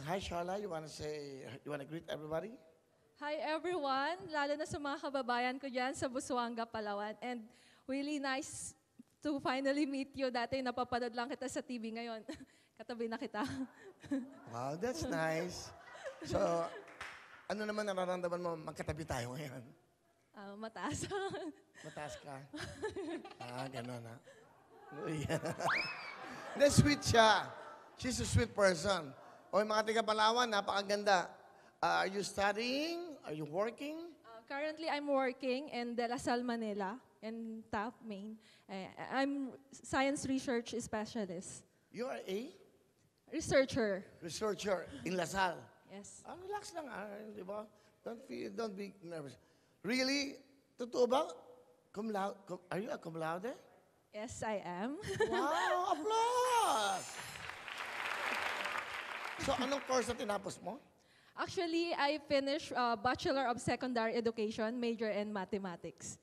Hi, Sharla. You want to greet everybody? Hi everyone, lalo na sa mga kababayan ko dyan sa Busuanga, Palawan. And really nice to finally meet you. Dati napapanood lang kita sa TV, ngayon katabi na kita. Wow, that's nice. So, ano naman nararamdaman mo magkatabi tayo ngayon? Mataas. Mataas ka? Gano'n ha? Hindi, sweet siya. She's a sweet person. O, mga taga Palawan, napakaganda. Are you studying? Are you working? Currently, I'm working in De La Salle, Manila, in Taft, Maine. I'm science research specialist. You are a? Researcher. Researcher in La Salle. Yes. Relax lang, di ba? Don't be nervous. Really? Totoo ba? Are you a cum laude? Yes, I am. Wow! Applause! So, anong course na tinapos mo? Actually, I finished Bachelor of Secondary Education, major in Mathematics.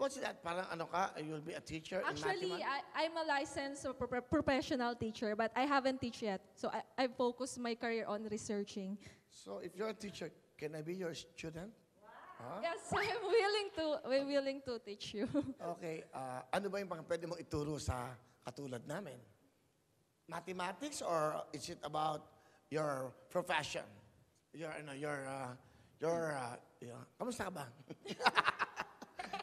What's that? Parang ano ka? You'll be a teacher in Actually, mathematics? I'm a licensed professional teacher, but I haven't teach yet. So I focus my career on researching. So if you're a teacher, can I be your student? Huh? Yes, I'm willing to teach you. Okay. Ano ba yung pwede mong ituro sa katulad namin? Mathematics or is it about your profession? Kamusta ka ba?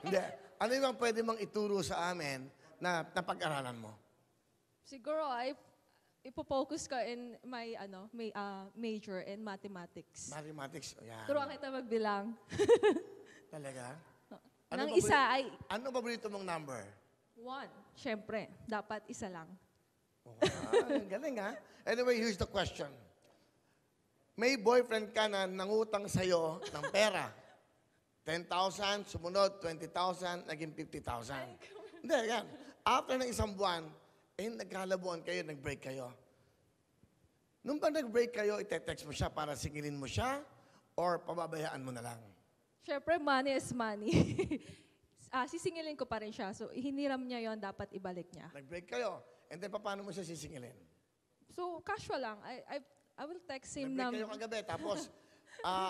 Hindi. Ano yung pwede mong ituro sa amin na pag-aralan mo? Siguro, ipo-focus ka in my major in mathematics. Mathematics, yan. Turuan kita magbilang. Talaga? Ano paborito mong number? 1. Siyempre, dapat isa lang. Galing ha? Anyway, here's the question. May boyfriend ka na nangutang sa'yo ng pera. 10,000, sumunod, 20,000, naging 50,000. Hindi, yan. After ng isang buwan, nagkalabuan kayo, nag-break kayo. Nung ba nag-break kayo, ite-text mo siya para singilin mo siya or pababayaan mo na lang? Siyempre, money is money. Sisingilin ko pa rin siya. So, hiniram niya yon, dapat ibalik niya. Nag-break kayo. And then, paano mo siya sisingilin? So, casual lang. I will text him na... Nag-break kayo kagabi, tapos,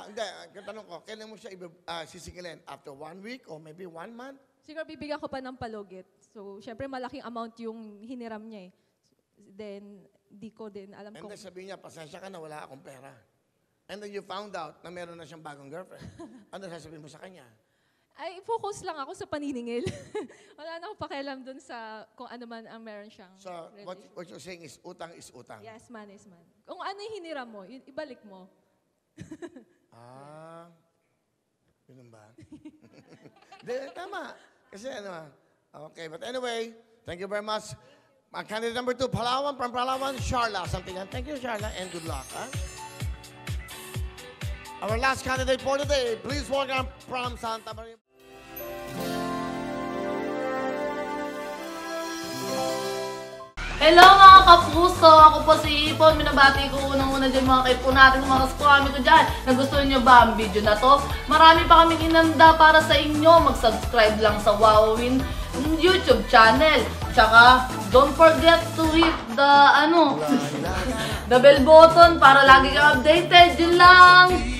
hindi, tanong ko, kailan mo siya sisingilin? After 1 week or maybe 1 month? Siguro bibigyan ko pa ng palugit. So, syempre malaking amount yung hiniram niya eh. Then, di ko din alam And kung... then sabihin niya, pasensya ka na, wala akong pera. And then you found out na meron na siyang bagong girlfriend. Ano sasabihin mo sa kanya? Ay, focus lang ako sa paniningil. Wala na akong pakialam dun sa kung ano man ang meron siyang... So, what you're saying is utang is utang? Yes, man is man. Kung ano yung hiniram mo, yun, ibalik mo. Ganun ba? Tama. Kasi ano, okay. But anyway, thank you very much. Candidate number 2, Palawan, from Palawan, Sharla. Something. Thank you, Sharla, and good luck. Our last candidate for today, please welcome from Santa Maria. Hello mga kapuso! Ako po si Ipon. Minabati ko unang-una dyan mga kaipo natin, mga kaskwami ko dyan. Nagustuhan nyo ba ang video na to? Marami pa kaming inanda para sa inyo. Mag-subscribe lang sa Wowin YouTube channel. Tsaka, don't forget to hit the, the bell button para lagi kang updated. Yun lang!